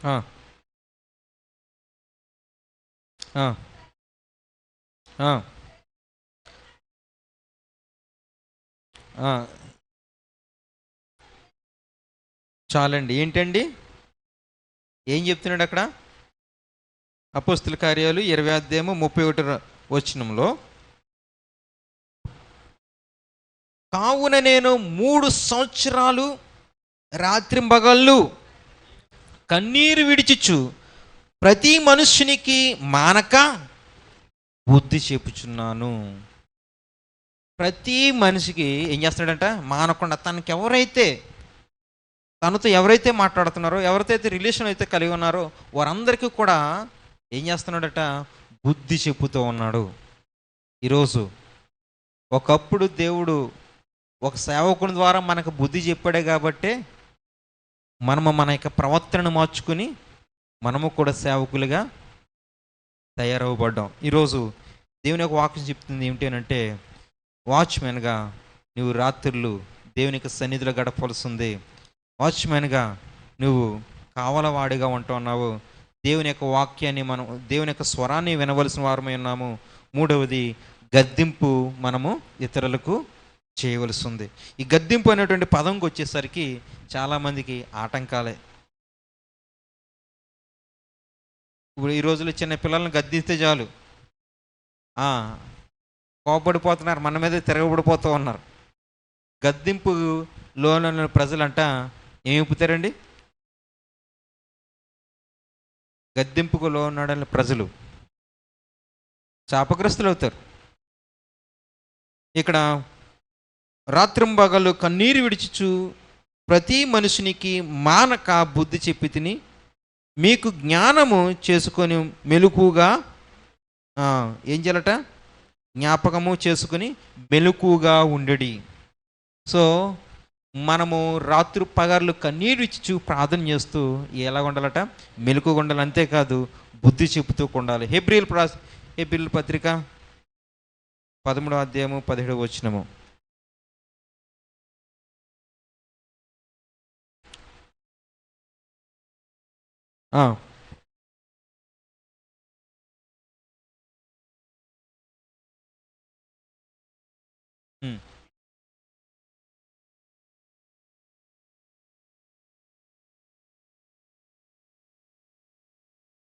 ఆ, ఆ, ఆ, ఆ. చాలండి. ఏంటండి? ఏం చెప్తున్నాడు అక్కడ? అపోస్తుల కార్యాలు 20 అధ్యాయము 31 వచనంలో, కావున నేను 3 సంవత్సరాలు రాత్రింబగళ్ళు కన్నీరు విడిచిచు ప్రతి మనుష్యునికి మానక బుద్ధి చెప్పుచున్నాను. ప్రతి మనిషికి ఏం చేస్తున్నాడంట? మానకుండా తనతో ఎవరైతే మాట్లాడుతున్నారో, ఎవరితో రిలేషన్ అయితే కలిగి ఉన్నారో వారందరికీ కూడా ఏం చేస్తున్నాడట? బుద్ధి చెప్పుతూ ఉన్నాడు. ఈరోజు ఒకప్పుడు దేవుడు ఒక సేవకుని ద్వారా మనకు బుద్ధి చెప్పాడే కాబట్టే మనము మన యొక్క ప్రవర్తనను మార్చుకుని మనము కూడా సేవకులుగా తయారవబడ్డాం. ఈరోజు దేవుని యొక్క వాక్యం చెప్తుంది ఏమిటి అంటే, వాచ్మెన్గా నువ్వు రాత్రులు దేవునికి సన్నిధిలో గడపవలసింది. వాచ్మెన్గా నువ్వు కావలవాడిగా ఉంటున్నావు. దేవుని యొక్క వాక్యాన్ని మనం, దేవుని యొక్క స్వరాన్ని వినవలసిన వారమై ఉన్నాము. మూడవది, గద్దింపు మనము ఇతరులకు చేయవలసి ఉంది. ఈ గద్దింపు అనేటువంటి పదంకి వచ్చేసరికి చాలామందికి ఆటంకాలే. ఇప్పుడు ఈ రోజుల్లో చిన్న పిల్లల్ని గద్దిస్తే చాలు కోపడిపోతున్నారు, మన మీద తిరగబడిపోతూ ఉన్నారు. గద్దింపు లోన ప్రజలంట ఏమి ఇప్పుతారండి? గద్దింపుకు లోనడని ప్రజలు శాపగ్రస్తులు అవుతారు. ఇక్కడ రాత్రింబగళ్ళు కన్నీరు విడిచిచు ప్రతి మనుషునికి మానక బుద్ధి చెప్పి తిని మీకు జ్ఞానము చేసుకొని మెలకుగా ఏం చేయాలట? జ్ఞాపకము చేసుకుని మెలకుగా ఉండడి. సో మనము రాత్రి పగర్లు కన్నీరు ఇచ్చి ప్రార్థన చేస్తూ ఎలా ఉండాలట? మెలకుగా ఉండాలి. అంతేకాదు బుద్ధి చెబుతూ ఉండాలి. హెబ్రీయుల పత్రిక 13వ అధ్యాయము 17వ వచనము.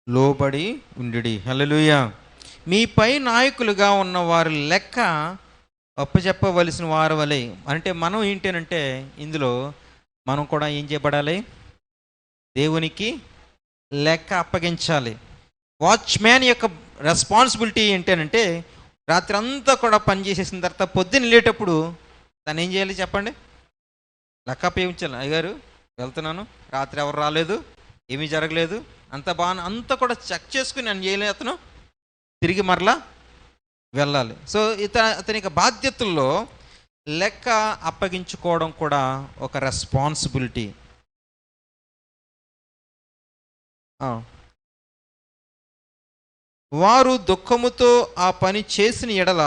లోబడి ఉండి. హల్లెలూయా. మీపై నాయకులుగా ఉన్న వారి లెక్క అప్పచెప్పవలసిన వారి వలె. అంటే మనం ఏంటంటే ఇందులో మనం కూడా ఏం చేయబడాలి? దేవునికి లెక్క అప్పగించాలి. వాచ్మ్యాన్ యొక్క రెస్పాన్సిబిలిటీ ఏంటంటే రాత్రి అంతా కూడా పనిచేసేసిన తర్వాత పొద్దున్న వెళ్ళేటప్పుడు తను ఏం చేయాలి చెప్పండి? లెక్క అప్పగించాలి. అయ్యగారు వెళ్తున్నాను, రాత్రి ఎవరు రాలేదు, ఏమీ జరగలేదు, అంత బాగా అంతా కూడా చెక్ చేసుకుని నేను చేయలేదు, అతను తిరిగి మరలా వెళ్ళాలి. సో అతని బాధ్యతల్లో లెక్క అప్పగించుకోవడం కూడా ఒక రెస్పాన్సిబిలిటీ. వారు దుఃఖముతో ఆ పని చేసిన ఎడల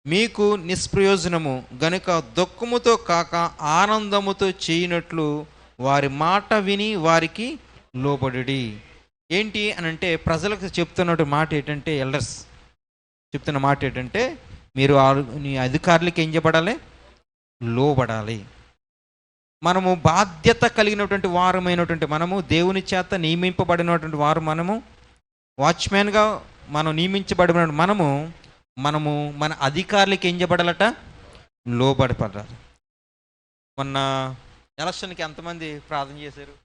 మీకు నిష్ప్రయోజనము గనుక దుఃఖముతో కాక ఆనందముతో చేయనట్లు వారి మాట విని వారికి లోబడి. ఏంటి అని అంటే ప్రజలకు చెప్తున్న మాట ఏంటంటే, ఎల్డర్స్ చెప్తున్న మాట ఏంటంటే, మీరు నీ అధికారులకి ఏం చేయబడాలి? లోబడాలి. మనము బాధ్యత కలిగినటువంటి వారమైనటువంటి మనము, దేవుని చేత నియమింపబడినటువంటి వారు మనము, వాచ్మ్యాన్గా మనం నియమించబడిన మనము మన అధికారులకి ఏం చేయబడాలట? లోబడపడాలి. మొన్న ఎలక్షన్కి ఎంతమంది ప్రార్థన చేశారు?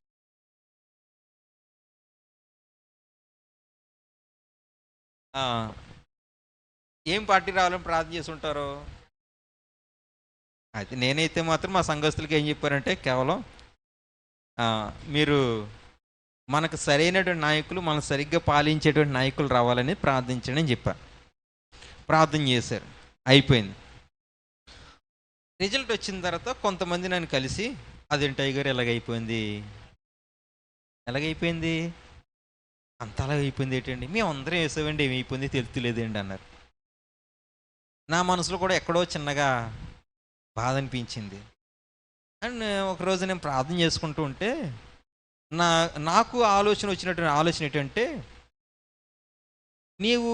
ఏం పార్టీ రావాలని ప్రార్థన చేసి ఉంటారు? అయితే నేనైతే మాత్రం మా సంఘస్థులకి ఏం చెప్పారంటే, కేవలం మీరు మనకు సరైనటువంటి నాయకులు, మనం సరిగ్గా పాలించేటువంటి నాయకులు రావాలని ప్రార్థించండి అని చెప్పారు. ప్రార్థన చేశారు, అయిపోయింది. రిజల్ట్ వచ్చిన తర్వాత కొంతమంది నన్ను కలిసి, అదేంటి టైగర్ ఎలాగైపోయింది అంత అలాగైపోయింది ఏంటండి? మేము అందరం వేసామండి, ఏమైపోయింది తెలుతులేదండి అన్నారు. నా మనసులో కూడా ఎక్కడో చిన్నగా బాధ అనిపించింది. అండ్ ఒకరోజు నేను ప్రార్థన చేసుకుంటూ ఉంటే నా నాకు ఆలోచన వచ్చినటువంటి ఆలోచన ఏంటంటే, నీవు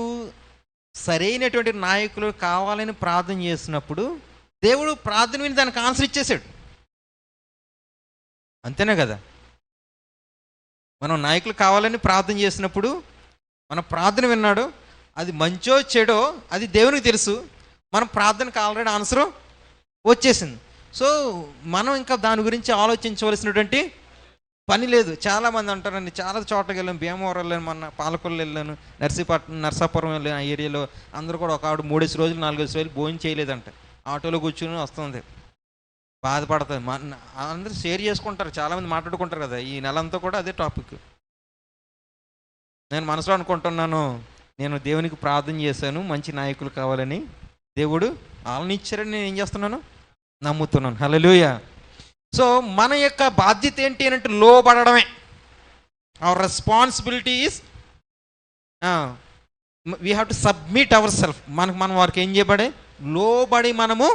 సరైనటువంటి నాయకులు కావాలని ప్రార్థన చేసినప్పుడు దేవుడు ప్రార్థన విని దానికి ఆన్సర్ ఇచ్చేసాడు. అంతేనే కదా? మనం నాయకులు కావాలని ప్రార్థన చేసినప్పుడు మన ప్రార్థన విన్నాడు. అది మంచో చెడో అది దేవునికి తెలుసు. మన ప్రార్థనకు ఆల్రెడీ ఆన్సరు వచ్చేసింది. సో మనం ఇంకా దాని గురించి ఆలోచించవలసినటువంటి పని లేదు. చాలామంది అంటారండి, చాలా చోట్లకి వెళ్ళాను, భీమవరం వెళ్ళాను, మొన్న పాలకొల్లు వెళ్ళాను, నర్సాపురం వెళ్ళాను. ఆ ఏరియాలో అందరూ కూడా ఒక ఆవిడ 3 రోజులు 4 రోజులు భోజనం చేయలేదంట. ఆటోలో కూర్చుని వస్తుంది, బాధపడుతుంది. అందరూ షేర్ చేసుకుంటారు, చాలామంది మాట్లాడుకుంటారు కదా. ఈ నెలంతా కూడా అదే టాపిక్. నేను మనసులో అనుకుంటున్నాను, నేను దేవునికి ప్రార్థన చేశాను మంచి నాయకులు కావాలని, దేవుడు వాళ్ళని ఇచ్చారని నేను ఏం చేస్తున్నాను, నమ్ముతున్నాను. హల్లెలూయా. సో మన యొక్క బాధ్యత ఏంటి అంటే లోబడడమే. Our responsibility is we have to submit our self. మనం వారికి ఏం చేయబడే, లోబడి మనము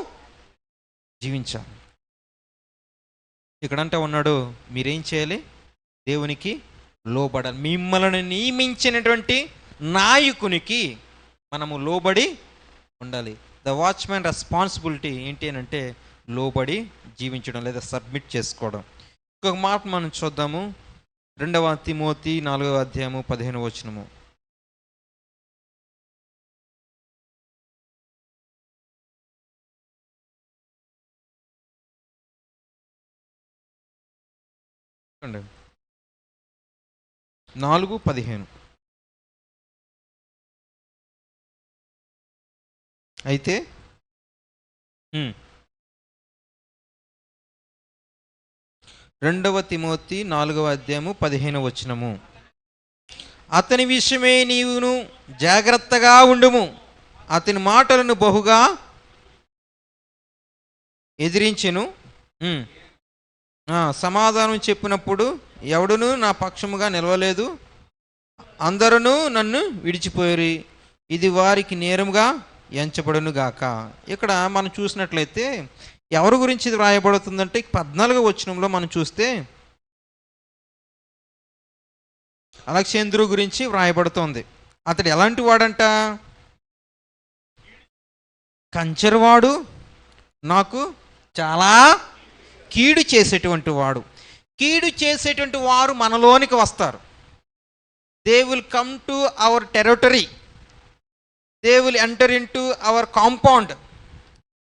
జీవించాలి. ఇక్కడంటే ఉన్నాడు, మీరేం చేయాలి, దేవునికి లోబడాలి. మిమ్మల్ని నియమించినటువంటి నాయకునికి మనము లోబడి ఉండాలి. ద వాచ్మెన్ రెస్పాన్సిబిలిటీ ఏంటి అని అంటే లోబడి జీవించడం లేదా సబ్మిట్ చేసుకోవడం. ఇంకొక మాట మనం చూద్దాము. 2 తిమోతి 4:15. అండి 4:15. అయితే 2 తిమోతి 4:15. అతని విషయమే నీవును జాగ్రత్తగా ఉండుము, అతని మాటలను బహుగా ఎదిరించెను. సమాధానం చెప్పినప్పుడు ఎవడును నా పక్షముగా నిలవలేదు, అందరూ నన్ను విడిచిపోయారు, ఇది వారికి నేరముగా ఎంచబడును గాక. ఇక్కడ మనం చూసినట్లయితే ఎవరి గురించి ఇది వ్రాయబడుతుందంటే 14వ వచనంలో మనం చూస్తే అలెగ్జాంద్రు గురించి వ్రాయబడుతోంది. అతడు ఎలాంటి వాడంట, కంచెరవాడు, నాకు చాలా కీడు చేసేటువంటి వాడు. కీడు చేసేటువంటి వారు మనలోనికి వస్తారు. They will come to our territory, they will enter in to our compound.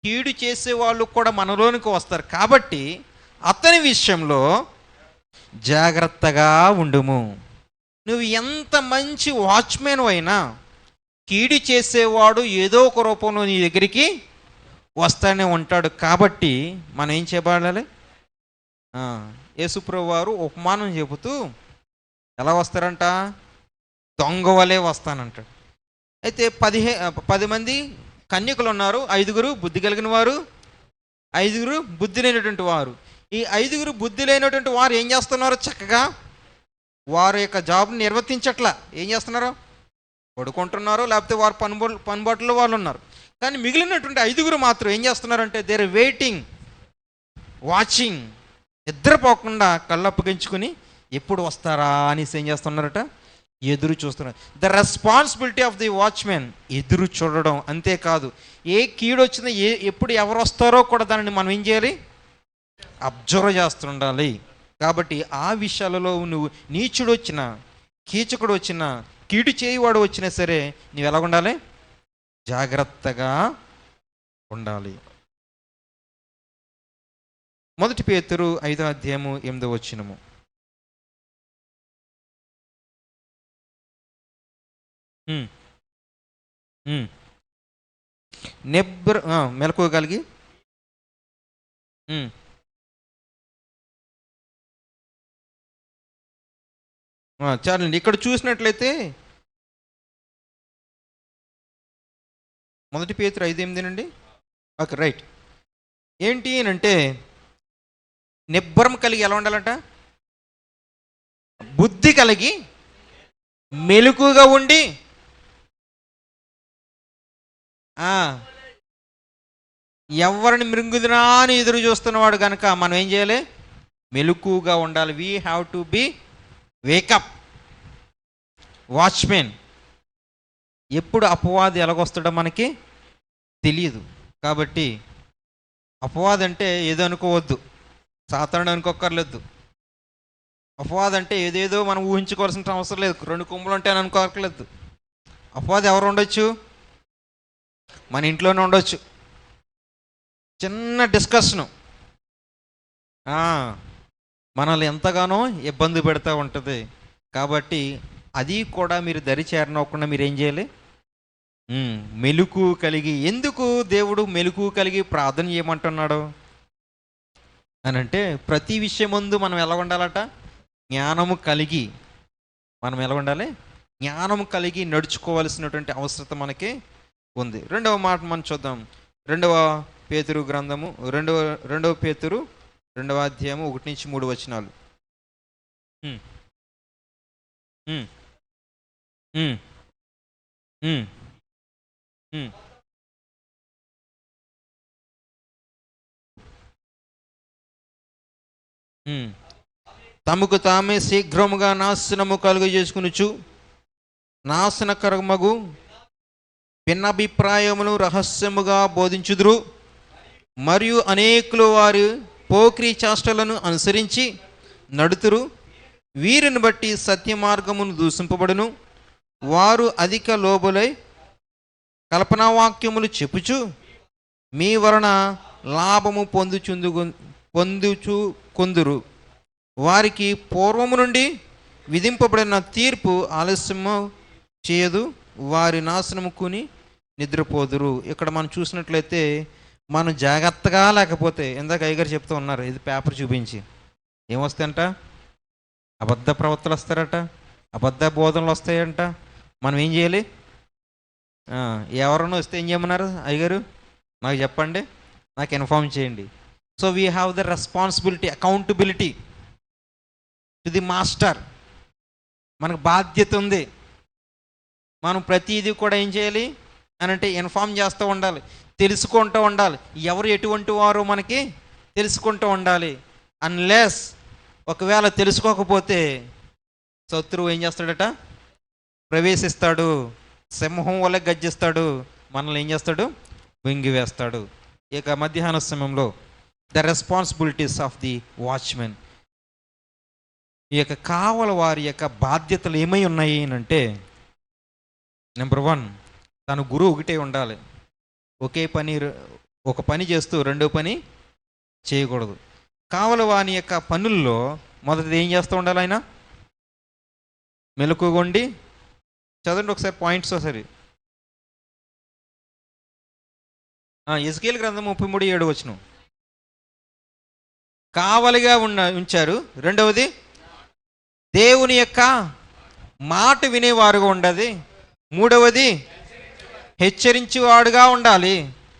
కీడు చేసే వాళ్ళు కూడా మనలోనికి వస్తారు. కాబట్టి అతని విషయంలో జాగ్రత్తగా ఉండుము. నువ్వు ఎంత మంచి వాచ్మెన్ అయినా కీడు చేసేవాడు ఏదో ఒక రూపంలో నీ దగ్గరికి వస్తానే ఉంటాడు. కాబట్టి మనం ఏం చేయబడాలి, యేసుప్రభువు వారు ఉపమానం చెబుతూ ఎలా వస్తారంట, దొంగ వలే వస్తానంటాడు. అయితే 10 మంది కన్యకులు ఉన్నారు, 5 బుద్ధి కలిగిన వారు, 5 బుద్ధి లేనటువంటి వారు. ఈ 5 బుద్ధి లేనటువంటి వారు ఏం చేస్తున్నారు, చక్కగా వారి యొక్క జాబ్ని నిర్వర్తించట్లా. ఏం చేస్తున్నారు, పడుకుంటున్నారు, లేకపోతే వారు పనిబాట్లో వాళ్ళు ఉన్నారు. కానీ మిగిలినటువంటి 5 మాత్రం ఏం చేస్తున్నారంటే దేర్ వెయిటింగ్, వాచింగ్, నిద్రపోకుండా కళ్ళు అప్పగించుకుని ఎప్పుడు వస్తారా అనేసి ఏం చేస్తున్నారట, ఎదురు చూస్తున్నారు. The responsibility of the watchmen ఎదురు చూడడం. అంతేకాదు ఏ కీడు వచ్చినా ఎప్పుడు ఎవరు వస్తారో కూడా దానిని మనం ఏం చేయాలి, అబ్జర్వ్ చేస్తుండాలి. కాబట్టి ఆ విషయాలలో నువ్వు నీచుడు వచ్చినా, కీచకుడు వచ్చినా, కీడు చేయువాడు వచ్చినా సరే నువ్వు ఎలా ఉండాలి, జాగ్రత్తగా ఉండాలి. 1 పేతురు 5:8. మెలకువగలిగి చాలండి. ఇక్కడ చూసినట్లయితే 1 పేతురు 5:8. Okay, right. ఏంటి అని అంటే నిబ్బరం కలిగి ఎలా ఉండాలంట, బుద్ధి కలిగి మెలకుగా ఉండి, ఎవరిని మృంగుదునా అని ఎదురు చూస్తున్నవాడు కనుక మనం ఏం చేయాలి, మెలకుగా ఉండాలి. We have to be wake up. Watchmen. ఎప్పుడు అపవాది ఎలాగొస్తాడో మనకి తెలియదు. కాబట్టి అపవాది అంటే ఏదో అనుకోవద్దు, సాతానుడు అనుకోక్కర్లేదు. అపవాది అంటే ఏదేదో మనం ఊహించుకోవాల్సిన అవసరం లేదు. 2 కొమ్ములు ఉంటాయని అనుకోక్కర్లేదు. అపవాది ఎవరు ఉండొచ్చు? మన ఇంట్లోనే ఉండొచ్చు. చిన్న డిస్కషను మనల్ని ఎంతగానో ఇబ్బంది పెడతా ఉంటుంది. కాబట్టి అది కూడా మీరు దరి చేరనవ్వకుండా మీరు ఏం చేయాలి? మెలుకు కలిగి. ఎందుకు దేవుడు మెలుకు కలిగి ప్రార్థన చేయమంటున్నాడు అని అంటే, ప్రతి విషయం ముందు మనం ఎలా ఉండాలట? జ్ఞానము కలిగి. మనం ఎలా ఉండాలి? జ్ఞానము కలిగి నడుచుకోవాల్సినటువంటి అవసరం మనకి ఉంది. రెండవ మాట మనం చూద్దాం. 2వ పేతురు గ్రంథము, 2వ పేతురు 2వ అధ్యాయము 1-3 వచనాలు. తమకు తామే శీఘ్రముగా నాశనము కలుగ చేసుకునుచు నాశనకరమగు భిన్నాభిప్రాయమును రహస్యముగా బోధించుదురు. మరియు అనేకులు వారి పోక్రీ చేష్టలను అనుసరించి నడుతురు. వీరిని బట్టి సత్య మార్గమును దూషింపబడును. వారు అధిక లోబులై కల్పనావాక్యములు చెప్పుచు మీ వలన లాభము పొందుచు కొందురు. వారికి పూర్వము నుండి విధింపబడిన తీర్పు ఆలస్యము చేయదు. వారి నాశనము కొని నిద్రపోదురు. ఇక్కడ మనం చూసినట్లయితే, మనం జాగ్రత్తగా లేకపోతే, ఇందాక అయ్యగారు చెప్తూ ఉన్నారు, ఇది పేపర్ చూపించి ఏమొస్తాయంట? అబద్ధ ప్రవర్తనలు వస్తారట, అబద్ధ బోధనలు వస్తాయంట. మనం ఏం చేయాలి? ఎవరైనా వస్తే ఏం చేయమన్నారు అయ్యగారు? నాకు చెప్పండి, నాకు ఇన్ఫార్మ్ చేయండి. So we have the responsibility, accountability to the master. మనకు బాధ్యత ఉంది. మనం ప్రతిదీ కూడా ఏం చేయాలి అని అంటే ఇన్ఫార్మ్ చేస్తూ ఉండాలి, తెలుసుకుంటూ ఉండాలి. ఎవరు ఎటువంటి వారో మనకి తెలుసుకుంటూ ఉండాలి. అన్లెస్ ఒకవేళ తెలుసుకోకపోతే శత్రువు ఏం చేస్తాడట? ప్రవేశిస్తాడు, సింహం వల్ల గర్జిస్తాడు, మనల్ని ఏం చేస్తాడు? వెంగివేస్తాడు. ఇక మధ్యాహ్న సమయంలో the responsibilities of the watchmen, ఈ యొక్క కావల వారి యొక్క బాధ్యతలు ఏమై ఉన్నాయి అంటే, నెంబర్ 1, తన గురువు ఒకటే ఉండాలి. ఒక పని చేస్తూ రెండో పని చేయకూడదు. కావల వాని యొక్క పనుల్లో మొదటిది ఏం చేస్తూ ఉండాలి? ఆయన మెలకుగొండి. చదవండి ఒకసారి పాయింట్స్ ఒకసారి. ఎజ్కేలు గ్రంథం 33:7 వచనం. కావలిగా ఉంచారు. రెండవది, దేవుని యొక్క మాట వినేవారుగా ఉండాలి. మూడవది, హెచ్చరించేవాడుగా ఉండాలి.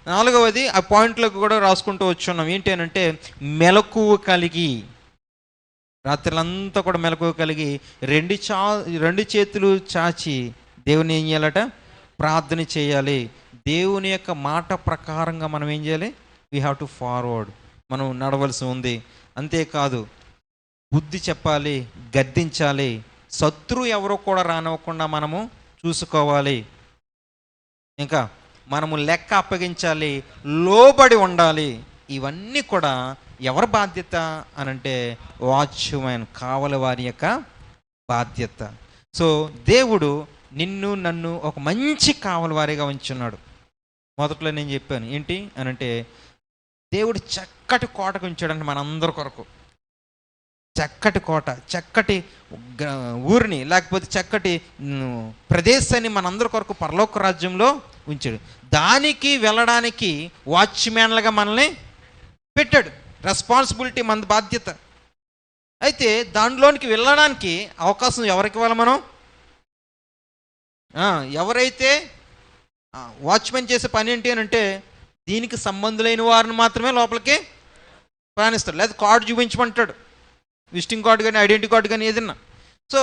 నాలుగవది, ఆ పాయింట్లకు కూడా రాసుకుంటూ వచ్చున్నాం. ఏంటి అని అంటే, మెలకువ కలిగి, రాత్రులంతా కూడా మెలకువ కలిగి రెండు చేతులు చాచి దేవుని ఏం చేయాలట? ప్రార్థన చేయాలి. దేవుని యొక్క మాట ప్రకారంగా మనం ఏం చేయాలి? వీ హ్యావ్ టు ఫార్వర్డ్, మనం నడవలసి ఉంది. అంతేకాదు, బుద్ధి చెప్పాలి, గద్దించాలి. శత్రువు ఎవరో కూడా రానివ్వకుండా మనము చూసుకోవాలి. ఇంకా మనము లెక్క అప్పగించాలి, లోబడి ఉండాలి. ఇవన్నీ కూడా ఎవరి బాధ్యత అనంటే, వాచ్మెన్, కావలి వారి యొక్క బాధ్యత. సో దేవుడు నిన్ను నన్ను ఒక మంచి కావలి వారిగా ఉంచున్నాడు. మొదట్లో నేను చెప్పాను ఏంటి అనంటే, దేవుడు చక్కటి కోటకు ఉంచాడంటే మనందరి కొరకు. చక్కటి కోట, చక్కటి ఊరిని, లేకపోతే చక్కటి ప్రదేశాన్ని మనందరి కొరకు పరలోక రాజ్యంలో ఉంచాడు. దానికి వెళ్ళడానికి వాచ్మ్యాన్లుగా మనల్ని పెట్టాడు. రెస్పాన్సిబిలిటీ మన బాధ్యత. అయితే దానిలోనికి వెళ్ళడానికి అవకాశం ఎవరికి ఇవ్వాలి? మనం ఎవరైతే వాచ్మెన్ చేసే పని ఏంటి అని అంటే, దీనికి సంబంధులైన వారిని మాత్రమే లోపలికి ప్రయాణిస్తాడు. లేదా కార్డు చూపించమంటాడు, విజిటింగ్ కార్డు కానీ ఐడెంటిటీ కార్డు కానీ ఏదన్నా. సో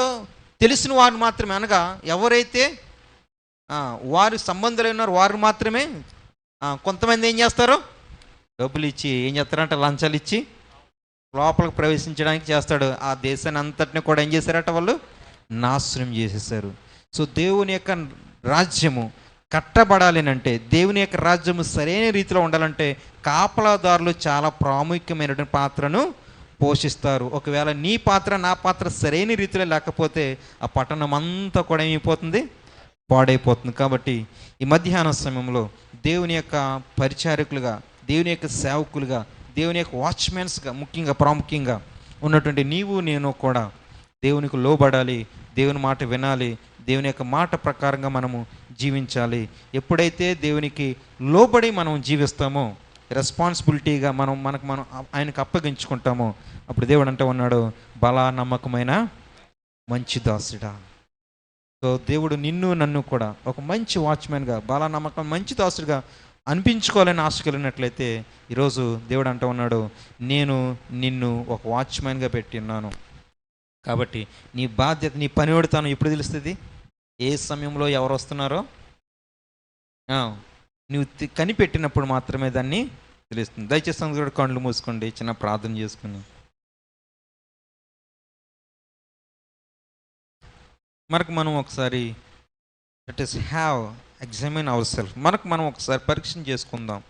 తెలిసిన వారు మాత్రమే, అనగా ఎవరైతే వారి సంబంధాలు ఉన్నారు వారు మాత్రమే. కొంతమంది ఏం చేస్తారు? డబ్బులు ఇచ్చి ఏం చేస్తారంటే లంచాలు ఇచ్చి లోపలికి ప్రవేశించడానికి చేస్తాడు. ఆ దేశాన్ని అంతటిని కూడా ఏం చేశారట వాళ్ళు? నాశనం చేసేసారు. సో దేవుని యొక్క రాజ్యము కట్టబడాలి అంటే, దేవుని యొక్క రాజ్యము సరైన రీతిలో ఉండాలంటే కాపలాదారులు చాలా ప్రాముఖ్యమైనటువంటి పాత్రను పోషిస్తారు. ఒకవేళ నీ పాత్ర నా పాత్ర సరైన రీతిలో లేకపోతే ఆ పట్టణం అంతా కూడా ఏమైపోతుంది? పాడైపోతుంది. కాబట్టి ఈ మధ్యాహ్న సమయంలో దేవుని యొక్క పరిచారకులుగా, దేవుని యొక్క సేవకులుగా, దేవుని యొక్క వాచ్మెన్స్గా ప్రాముఖ్యంగా ఉన్నటువంటి నీవు నేను కూడా దేవునికి లోబడాలి, దేవుని మాట వినాలి, దేవుని యొక్క మాట ప్రకారంగా మనము జీవించాలి. ఎప్పుడైతే దేవునికి లోబడి మనం జీవిస్తామో, రెస్పాన్సిబిలిటీగా మనం ఆయనకు అప్పగించుకుంటామో, అప్పుడు దేవుడు అంటే ఉన్నాడు, బలా నమ్మకమైన మంచి దాసుడా. సో దేవుడు నిన్ను నన్ను కూడా ఒక మంచి వాచ్మెన్గా, బలా నమ్మకం మంచి దాసుడిగా అనిపించుకోవాలని ఆశ కలిగినట్లయితే ఈరోజు దేవుడు అంటూ ఉన్నాడు, నేను నిన్ను ఒక వాచ్మెన్గా పెట్టిన్నాను. కాబట్టి నీ బాధ్యత, నీ పనివాడితనం ఎప్పుడు తెలుస్తుంది? ఏ సమయంలో ఎవరు వస్తున్నారో నువ్వు కనిపెట్టినప్పుడు మాత్రమే దాన్ని తెలుస్తుంది. దయచేసి కూడా కళ్ళు మూసుకోండి, చిన్న ప్రార్థన చేసుకుని. మనం ఒకసారి let us have examine our self. మనం ఒకసారి పరీక్ష చేసుకుందాం.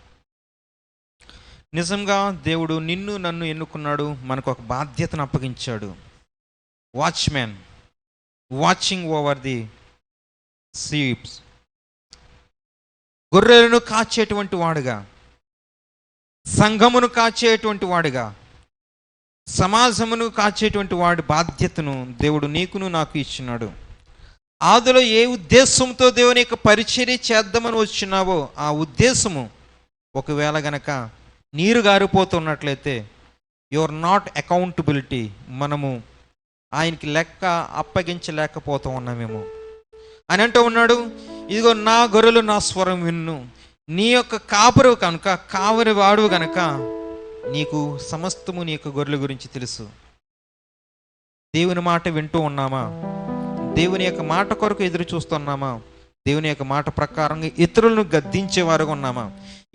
నిజంగా దేవుడు నిన్ను నన్ను ఎన్నుకున్నాడు, మనకు ఒక బాధ్యతను అప్పగించాడు. Watchmen, watching over the sheeps, గొర్రెలను కాచేటువంటి వాడుగా, సంఘమును కాచేటువంటి వాడుగా, సమాజమును కాచేటువంటి వాడి బాధ్యతను దేవుడు నీకును నాకు ఇచ్చినాడు. ఆదిలో ఏ ఉద్దేశంతో దేవుని యొక్క పరిచర్య చేద్దామని వచ్చినావో ఆ ఉద్దేశము ఒకవేళ గనక నీరు గారిపోతున్నట్లయితే యువర్ నాట్ అకౌంటబిలిటీ, మనము ఆయనకి లెక్క అప్పగించలేకపోతూ ఉన్నామేమో అని అంటూ ఉన్నాడు. ఇదిగో నా గొర్రెలు నా స్వరం విన్ను. నీ యొక్క కాపరు కనుక, కావరి వాడు కనుక నీకు సమస్తము నీ యొక్క గొర్రెల గురించి తెలుసు. దేవుని మాట వింటూ ఉన్నామా? దేవుని యొక్క మాట కొరకు ఎదురు చూస్తున్నామా? దేవుని యొక్క మాట ప్రకారంగా ఇతరులను గద్దించేవారుగా ఉన్నామా?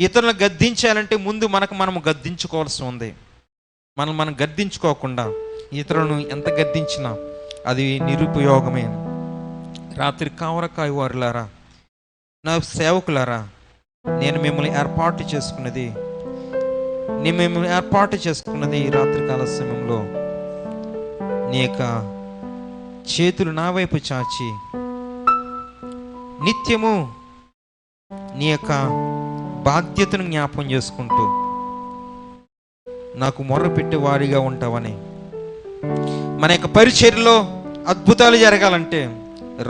ఇతరులను గద్దించాలంటే ముందు మనము గద్దించుకోవాల్సి ఉంది. మనం గద్దించుకోకుండా ఇతరులను ఎంత గద్దించినా అది నిరుపయోగమే. రాత్రి కావరకాయ వారులారా, నా సేవకులారా, నేను మిమ్మల్ని ఏర్పాటు చేసుకున్నది ఈ రాత్రికాల సమయంలో నీ యొక్క చేతులు నా వైపు చాచి నిత్యము నీ యొక్క బాధ్యతను జ్ఞాపకం చేసుకుంటూ నాకు మొర్రపెట్టే వారిగా ఉంటావని. మన యొక్క పరిచర్యలో అద్భుతాలు జరగాలంటే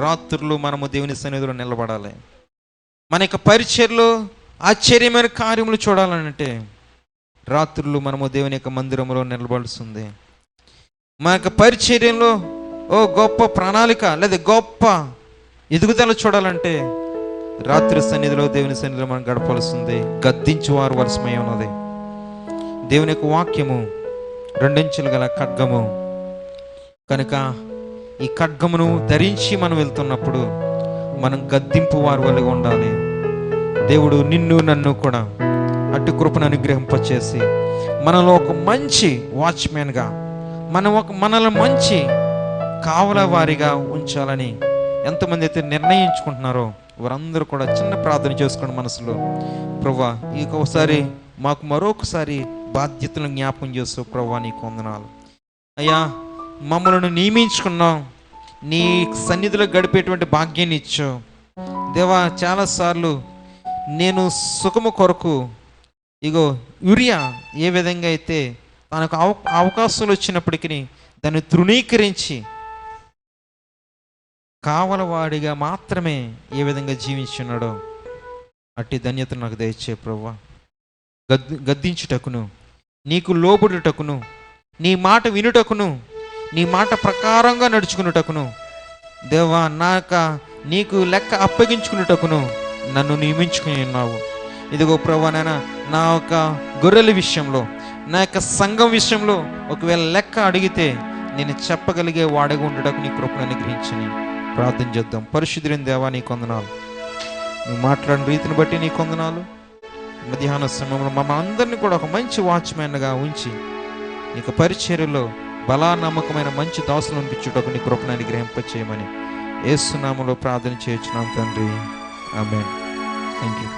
రాత్రులు మనము దేవుని సన్నిధిలో నిలబడాలి. మన యొక్క పరిచర్యలో ఆశ్చర్యమైన కార్యములు చూడాలంటే రాత్రులు మనము దేవుని యొక్క మందిరంలో నిలబడుతుంది. మన యొక్క పరిచర్యంలో గొప్ప ప్రణాళిక లేదా గొప్ప ఎదుగుదల చూడాలంటే రాత్రి సన్నిధిలో, దేవుని సన్నిధిలో మనం గడపాల్సింది. గద్దించువారు వలసమై ఉన్నది. దేవుని యొక్క వాక్యము రెండంచెలు గల ఖడ్గము కనుక ఈ ఖడ్గమును ధరించి మనం వెళ్తున్నప్పుడు మనం గద్దింపు వారి వల్ల ఉండాలి. దేవుడు నిన్ను నన్ను కూడా అటు కృపను అనుగ్రహింపచేసి మనలో ఒక మంచి వాచ్మెన్గా, మనల్ని మంచి కావల వారిగా ఉంచాలని ఎంతమంది అయితే నిర్ణయించుకుంటున్నారో వారందరూ కూడా చిన్న ప్రార్థన చేసుకోండి మనసులో. ప్రభువా, ఇంకొకసారి మాకు మరొకసారి బాధ్యతలను జ్ఞాపకం చేస్తావు. ప్రభువా, నీకు వందనాలు అయ్యా. మమ్మల్ని నియమించుకున్నాం, నీ సన్నిధిలో గడిపేటువంటి భాగ్యాన్ని ఇచ్చావు దేవా. చాలాసార్లు నేను సుఖము కొరకు యూరియా ఏ విధంగా అయితే తనకు అవకాశాలు వచ్చినప్పటికీ దాన్ని తృణీకరించి కావలవాడిగా మాత్రమే ఏ విధంగా జీవించున్నాడో అట్టి ధన్యత నాకు దయచే ప్రభువా. గద్దించుటకును, నీకు లోబడుటకును, నీ మాట వినుటకును, నీ మాట ప్రకారంగా నడుచుకున్నటకును దేవా, నీకు లెక్క అప్పగించుకున్నటకును నన్ను నియమించుకుని ఉన్నావు. ఇదిగో ప్రభువా, నా యొక్క గొర్రెల విషయంలో, నా యొక్క సంఘం విషయంలో ఒకవేళ లెక్క అడిగితే నేను చెప్పగలిగే వాడగా ఉండటకు నీ కృపను అనుగ్రహించని ప్రార్థన చేద్దాం. పరిశుద్ధులైన దేవా, నీ కొందనాలు. నువ్వు మాట్లాడిన రీతిని బట్టి నీ కొందనాలు. మధ్యాహ్న సమయంలో మమ్మల్ని అందరినీ కూడా ఒక మంచి వాచ్మెన్గా ఉంచి నీకు పరిచర్యలో బలా నమ్మకమైన మంచి దాసులు అనిపించుటకు నీ కృపను అనుగ్రహింప చేయమని యేసు నామములో ప్రార్థన చేయుచున్నాం తండ్రి. ఆమేన్. Thank you.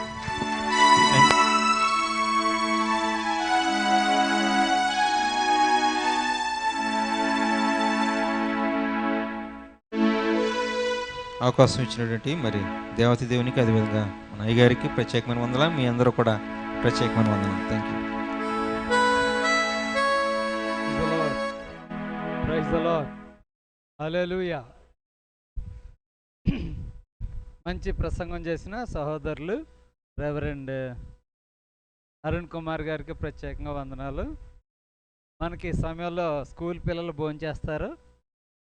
అవకాశం ఇచ్చినటువంటి మరి దేవతి దేవునికి, అదేవిధంగా మన అయ్యగారికి ప్రత్యేకమైన వందనాలు. మీ అందరూ కూడా ప్రత్యేకమైన వందనాలు. Thank you. Praise the Lord. Hallelujah. మంచి ప్రసంగం చేసిన సహోదరులు రెవరెండ్ అరుణ్ కుమార్ గారికి ప్రత్యేకంగా వందనాలు. మనకి ఈ సమయంలో స్కూల్ పిల్లలు భోంచేస్తారు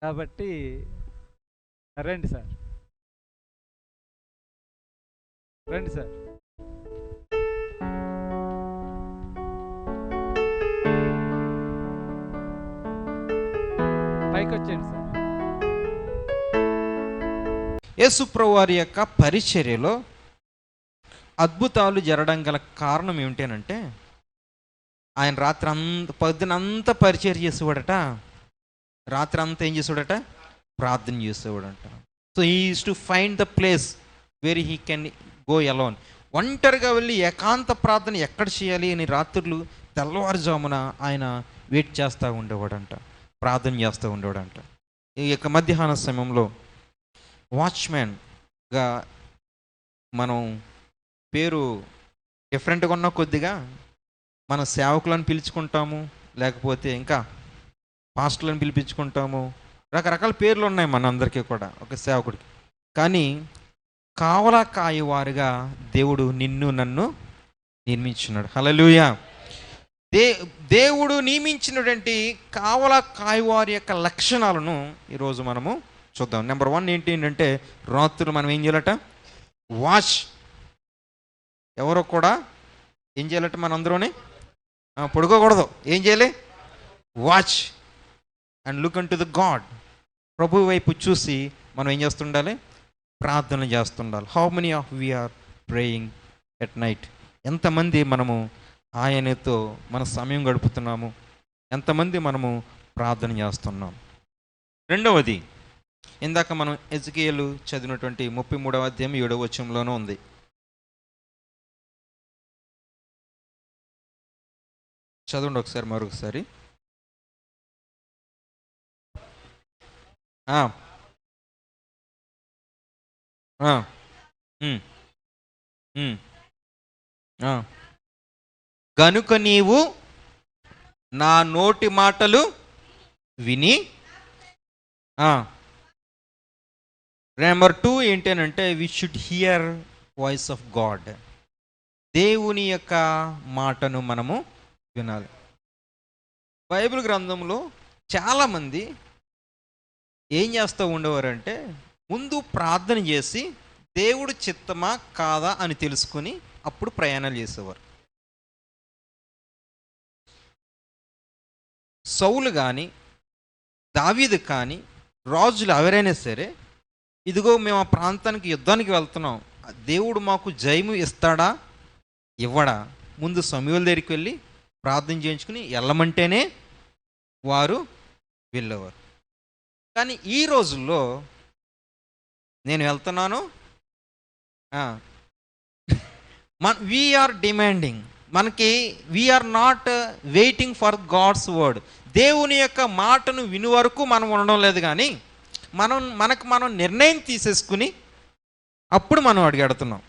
కాబట్టి రండి సార్, రండి సార్. పైకి వచ్చేయండి సార్. యేసు ప్రభువారి యొక్క పరిచర్యలో అద్భుతాలు జరగడం గల కారణం ఏమిటంటే, ఆయన రాత్రి పొద్దునంతా పరిచర్య చేసేవాడట, రాత్రి అంతా ఏం చేసేవాడట, ప్రార్థన చేసేవాడంట. So he is to find the place where he can go alone. ఒంటరిగా వెళ్ళి ఏకాంత ప్రార్థన ఎక్కడ చేయాలి అని రాత్రులు తెల్లవారుజామున ఆయన వెయిట్ చేస్తూ ఉండేవాడంట, ప్రార్థన చేస్తూ ఉండేవాడంట. ఈ యొక్క మధ్యాహ్న సమయంలో వాచ్మ్యాన్గా మనం పేరు డిఫరెంట్గా ఉన్న కొద్దిగా మన సేవకులను పిలుచుకుంటాము, లేకపోతే ఇంకా పాస్టర్లను పిలిపించుకుంటాము, రకరకాల పేర్లు ఉన్నాయి మనందరికీ కూడా ఒక సేవకుడికి. కానీ కావలా కాయవారుగా దేవుడు నిన్ను నన్ను నిర్మించున్నాడు. హల్లెలూయా. దేవుడు నియమించినటువంటి కావలా కాయవారి యొక్క లక్షణాలను ఈరోజు మనము చూద్దాం. నెంబర్ 1 ఏంటంటే, రాత్రులు మనం ఏం చేయాలట, వాచ్. ఎవరో కూడా ఏం చేయాలట, మనందరూనే పడుకోకూడదు. ఏం చేయాలి, watch and look unto the God. ప్రభు వైపు చూసి మనం ఏం చేస్తుండాలి, ప్రార్థన చేస్తుండాలి. How many of we are praying at night? ఎంతమంది మనము ఆయనతో మన సమయం గడుపుతున్నాము, ఎంతమంది మనము ప్రార్థన చేస్తున్నాం. రెండవది, ఇందాక మనం ఎజ్కేలు చదివినటువంటి 33వ అధ్యాయం 7వ వచనంలోనూ ఉంది. చదవండి ఒకసారి, మరొకసారి. గనుక నీవు నా నోటి మాటలు విని. నెంబర్ 2 ఏంటంటే, we should hear voice of God. దేవుని యొక్క మాటను మనము వినాలి. బైబిల్ గ్రంథంలో చాలామంది ఏం చేస్తూ ఉండేవారంటే, ముందు ప్రార్థన చేసి దేవుడు చిత్తమా కాదా అని తెలుసుకుని అప్పుడు ప్రయాణాలు చేసేవారు. సౌలు కానీ, దావీదు కానీ, రాజులు ఎవరైనా సరే, ఇదిగో మేము ఆ ప్రాంతానికి యుద్ధానికి వెళ్తున్నాం, దేవుడు మాకు జయము ఇస్తాడా ఇవ్వడా, ముందు సమూయేలు దగ్గరికి వెళ్ళి ప్రార్థన చేయించుకుని వెళ్ళమంటేనే వారు వెళ్ళేవారు. కానీ ఈ రోజుల్లో నేను వెళ్తున్నాను, వీఆర్ డిమాండింగ్, మనకి we are not waiting for God's word. దేవుని యొక్క మాటను విని వరకు మనం ఉండడం లేదు, కానీ మనం నిర్ణయం తీసేసుకుని అప్పుడు మనం అడిగడుతున్నాం.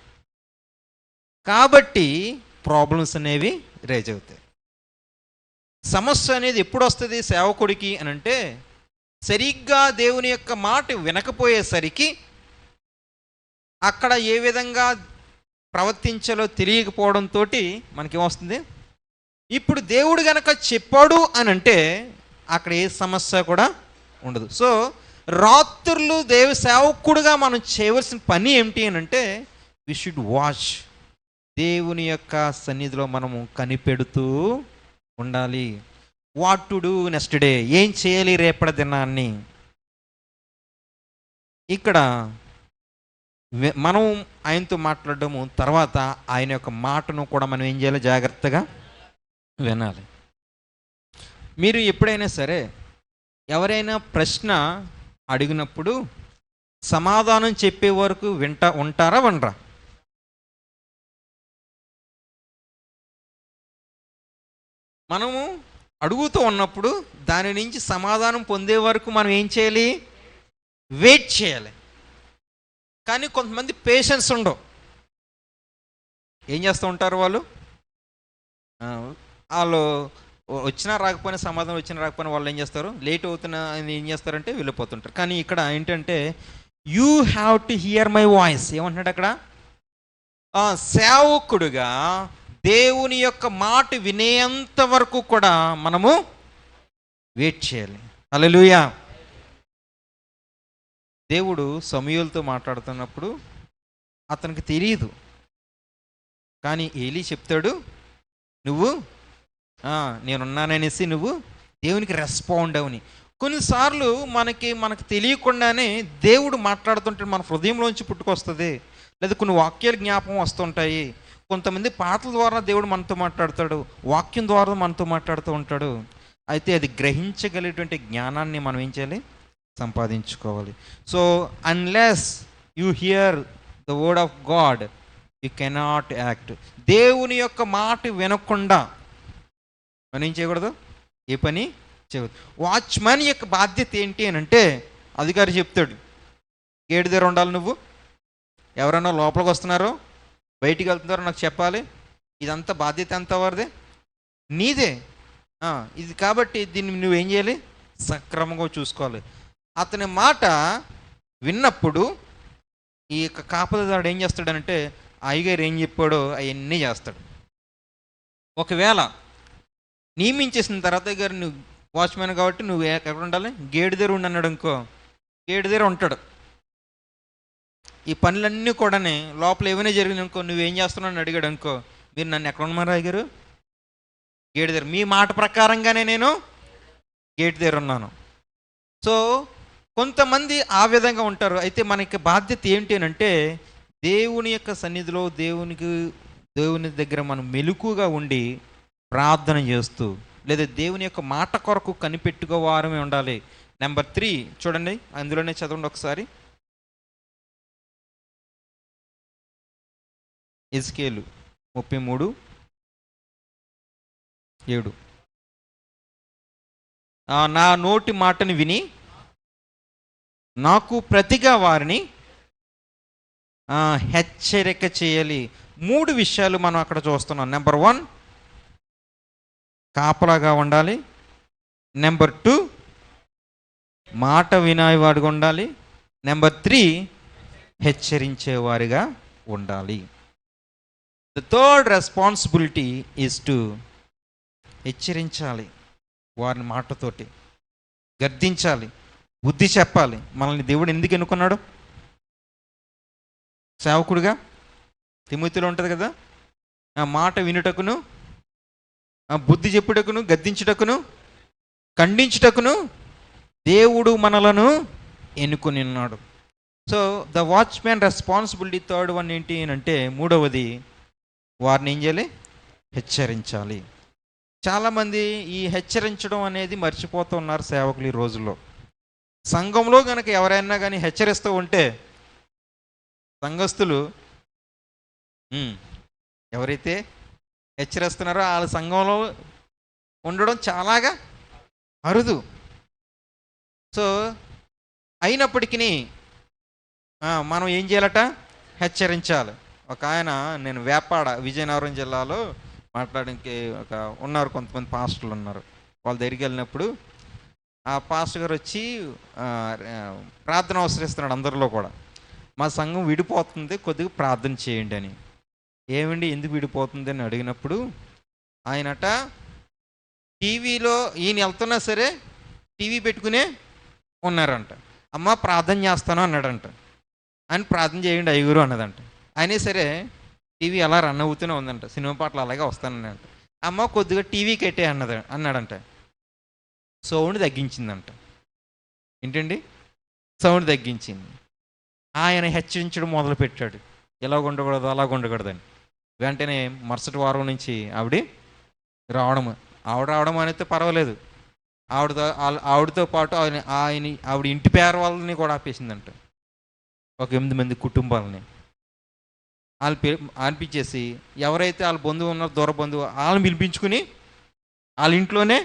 కాబట్టి ప్రాబ్లమ్స్ అనేవి రేజ్ అవుతాయి. సమస్య అనేది ఎప్పుడు వస్తుంది సేవకుడికి అని అంటే, సరిగ్గా దేవుని యొక్క మాట వినకపోయేసరికి అక్కడ ఏ విధంగా ప్రవర్తించాలో తెలియకపోవడంతో మనకేమొస్తుంది, ఇప్పుడు దేవుడు గనక చెప్పాడు అని అంటే అక్కడ ఏ సమస్య కూడా ఉండదు. సో రాత్రులు సేవకుడుగా మనం చేయవలసిన పని ఏమిటి అని అంటే, వి షుడ్ వాచ్. దేవుని యొక్క సన్నిధిలో మనము కనిపెడుతూ ఉండాలి. What to do next day, ఏం చేయాలి రేపటి దినాన్ని. ఇక్కడ మనం ఆయనతో మాట్లాడడము, తర్వాత ఆయన యొక్క మాటను కూడా మనం ఏం చేయాలి, జాగ్రత్తగా వినాలి. మీరు ఎప్పుడైనా సరే ఎవరైనా ప్రశ్న అడిగినప్పుడు సమాధానం చెప్పే వరకు ఉంటారా వినరా? మనము అడుగుతూ ఉన్నప్పుడు దాని నుంచి సమాధానం పొందే వరకు మనం ఏం చేయాలి? వెయిట్ చేయాలి. కానీ కొంతమంది పేషెన్స్ ఉండవు. ఏం చేస్తూ ఉంటారు వాళ్ళు వచ్చినా రాకపోయినా, సమాధానం వచ్చినా రాకపోయినా వాళ్ళు ఏం చేస్తారు? లేట్ అవుతున్నా అని ఏం చేస్తారంటే వెళ్ళిపోతుంటారు. కానీ ఇక్కడ ఏంటంటే you have to hear my voice. ఏమంటున్నాడు అక్కడ? సేవకుడుగా దేవుని యొక్క మాట వినేంత వరకు కూడా మనము వెయిట్ చేయాలి. హల్లెలూయా. దేవుడు సమూయేలుతో మాట్లాడుతున్నప్పుడు అతనికి తెలియదు, కానీ ఏలీ చెప్తాడు, నువ్వు నేనున్నాననేసి నువ్వు దేవునికి రెస్పాండ్ అవని. కొన్నిసార్లు మనకు తెలియకుండానే దేవుడు మాట్లాడుతుంటే మన హృదయంలోంచి పుట్టుకొస్తుంది, లేదా కొన్ని వాక్యాలు జ్ఞాపకం వస్తుంటాయి. కొంతమంది పాటల ద్వారా దేవుడు మనతో మాట్లాడతాడు, వాక్యం ద్వారా మనతో మాట్లాడుతూ ఉంటాడు. అయితే అది గ్రహించగలిగేటువంటి జ్ఞానాన్ని మనం ఏం చేయాలి? సంపాదించుకోవాలి. So unless you here the word of God you cannot act. దేవుని యొక్క మాట వినకుండా మనం ఏం చేయకూడదు? ఏ పని చేయకూడదు. వాచ్మెన్ యొక్క బాధ్యత ఏంటి అని అంటే, అధికారి చెప్తాడు, గేటు దగ్గర ఉండాలి. నువ్వు ఎవరైనా లోపలికి వస్తున్నారో బయటికి వెళ్తున్నారో నాకు చెప్పాలి. ఇదంతా బాధ్యత ఎంతవరదే? నీదే. ఇది కాబట్టి దీన్ని నువ్వేం చేయాలి? సక్రమంగా చూసుకోవాలి. అతని మాట విన్నప్పుడు ఈ యొక్క కాపలాదారుడు ఏం చేస్తాడనంటే, అయ్యగారు ఏం చెప్పాడో అవన్నీ చేస్తాడు. ఒకవేళ నియమించేసిన తర్వాత గారు నువ్వు వాచ్మెన్ కాబట్టి నువ్వు ఎక్కడ ఉండాలి? గేటు దగ్గర ఉండి అన్నాడు అనుకో, గేటు దగ్గర ఉంటాడు. ఈ పనులన్నీ కూడా లోపల ఏమైనా జరిగింది అనుకో, నువ్వేం చేస్తున్నావు అని అడిగాడు అనుకో, మీరు నన్ను ఎక్కడ ఉన్నారా అయ్యగారు? గేటు దగ్గర. మీ మాట ప్రకారంగానే నేను గేటు దగ్గర ఉన్నాను. సో కొంతమంది ఆ విధంగా ఉంటారు. అయితే మనకి బాధ్యత ఏంటి అని అంటే, దేవుని యొక్క సన్నిధిలో దేవుని దగ్గర మనం మెలకుగా ఉండి ప్రార్థన చేస్తూ, లేదా దేవుని యొక్క మాట కొరకు కనిపెట్టుకోవారమే ఉండాలి. నెంబర్ 3 చూడండి, అందులోనే చదవండి ఒకసారి. ఎజ్కేలు 33:7. నా నోటి మాటను విని నాకు ప్రతిగా వారిని హెచ్చరిక చేయాలి. 3 విషయాలు మనం అక్కడ చూస్తున్నాం. నెంబర్ 1 కాపలాగా ఉండాలి. నెంబర్ 2 మాట వినేవాడిగా ఉండాలి. నెంబర్ 3 హెచ్చరించేవారిగా ఉండాలి. The third responsibility is to హెచ్చరించాలి, వారిని మాటతోటి గద్దించాలి, బుద్ధి చెప్పాలి. మనల్ని దేవుడు ఎందుకు ఎన్నుకున్నాడు? సేవకుడిగా తిమోతిలో ఉంటుంది కదా, మాట వినుటకును, బుద్ధి చెప్పుటకును, గద్దించుటకును, ఖండించుటకును దేవుడు మనలను ఎన్నుకొని ఉన్నాడు. So the watchmen responsibility. Third one ఏంటి అంటే, 3వది వారిని ఏం చేయాలి? హెచ్చరించాలి. చాలామంది ఈ హెచ్చరించడం అనేది మర్చిపోతూ ఉన్నారు సేవకులు ఈ రోజుల్లో. సంఘంలో కనుక ఎవరైనా కానీ హెచ్చరిస్తూ ఉంటే సంఘస్థులు ఎవరైతే హెచ్చరిస్తున్నారో వాళ్ళ సంఘంలో ఉండడం చాలాగా అరుదు. సో అయినప్పటికీ మనం ఏం చేయాలట? హెచ్చరించాలి. ఒక ఆయన, నేను వేపాడ విజయనగరం జిల్లాలో మాట్లాడడానికి ఉన్నారు, కొంతమంది పాస్టర్లు ఉన్నారు. వాళ్ళ దగ్గరికి వెళ్ళినప్పుడు ఆ పాస్టర్ గారు వచ్చి ప్రార్థన అవసరిస్తున్నాడు అందరిలో కూడా. మా సంఘం విడిపోతుంది, కొద్దిగా ప్రార్థన చేయండి అని. ఏమండి ఎందుకు విడిపోతుంది అని అడిగినప్పుడు ఆయనట టీవీలో ఈయన వెళ్తున్నా సరే టీవీ పెట్టుకునే ఉన్నారంట. అమ్మ ప్రార్థన చేస్తాను అన్నాడంట. ఆయన ప్రార్థన చేయండి అయ్యగురు అన్నదంట. అయినా సరే టీవీ అలా రన్ అవుతూనే ఉందంట, సినిమా పాటలు అలాగే వస్తానంట. అమ్మ కొద్దిగా టీవీ కట్టే అన్నాడంట. సౌండ్ తగ్గించిందంట. ఏంటండి? సౌండ్ తగ్గించింది. ఆయన హెచ్చరించడం మొదలుపెట్టాడు, ఇలా ఉండకూడదు అలా ఉండకూడదని. వెంటనే మరుసటి వారం నుంచి ఆవిడ రావడం అనేది పర్వాలేదు, ఆవిడతో పాటు ఆవిడ ఇంటి పేరు వాళ్ళని కూడా ఆపేసిందంట. ఒక 8 మంది కుటుంబాలని అనిపించేసి, ఎవరైతే వాళ్ళ బంధువు ఉన్నారో, దూర బంధువు, వాళ్ళని పిలిపించుకుని వాళ్ళ ఇంట్లోనే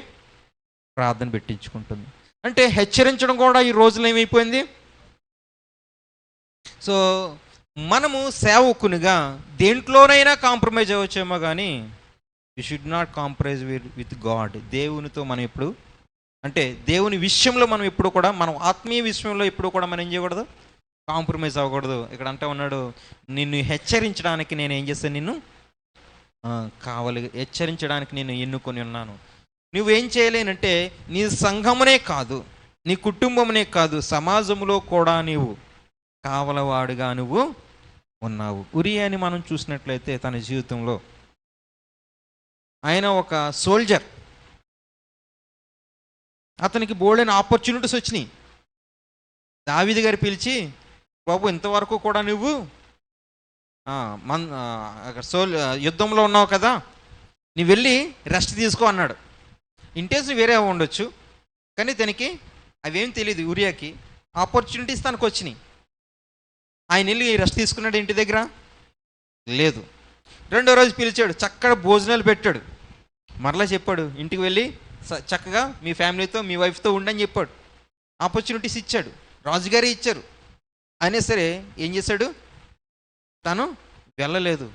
ప్రార్థన పెట్టించుకుంటుంది. అంటే హెచ్చరించడం కూడా ఈ రోజులో ఏమైపోయింది. సో మనము సేవకునిగా దేంట్లోనైనా కాంప్రమైజ్ అవ్వచ్చేమో, కానీ you should not compromise with God. దేవునితో మనం ఎప్పుడు, అంటే దేవుని విషయంలో మనం ఎప్పుడు కూడా, మనం ఆత్మీయ విషయంలో ఎప్పుడు కూడా మనం ఏం చేయకూడదు, కాంప్రమైజ్ అవ్వకూడదు. ఇక్కడ అంటూ ఉన్నాడు, నిన్ను హెచ్చరించడానికి నేను ఏం చేస్తాను, నిన్ను హెచ్చరించడానికి నేను ఎన్నుకొని ఉన్నాను. నువ్వేం చేయలేనంటే నీ సంఘమునే కాదు, నీ కుటుంబమునే కాదు, సమాజంలో కూడా నీవు కావలవాడుగా నువ్వు ఉన్నావు. ఉరియాని మనం చూసినట్లయితే తన జీవితంలో ఆయన ఒక సోల్జర్. అతనికి బోల్డైన ఆపర్చునిటీస్ వచ్చినాయి. దావీదు గారు పిలిచి, బాబు ఇంతవరకు కూడా నువ్వు యుద్ధంలో ఉన్నావు కదా, నువ్వు వెళ్ళి రెస్ట్ తీసుకో అన్నాడు. ఇంటెన్స్ వేరే ఉండొచ్చు, కానీ తనకి అవేం తెలియదు. ఉరియాకి ఆపర్చునిటీస్ తనకు వచ్చినాయి. ఆయన వెళ్ళి రెస్ట్ తీసుకున్నాడు ఇంటి దగ్గర లేదు. రెండో రోజు పిలిచాడు, చక్కగా భోజనాలు పెట్టాడు. మరలా చెప్పాడు, ఇంటికి వెళ్ళి చక్కగా మీ ఫ్యామిలీతో, మీ వైఫ్తో ఉండని చెప్పాడు. ఆపర్చునిటీస్ ఇచ్చాడు, రాజుగారే ఇచ్చారు. అయినా సరే ఏం చేశాడు, తను వెళ్ళలేదు.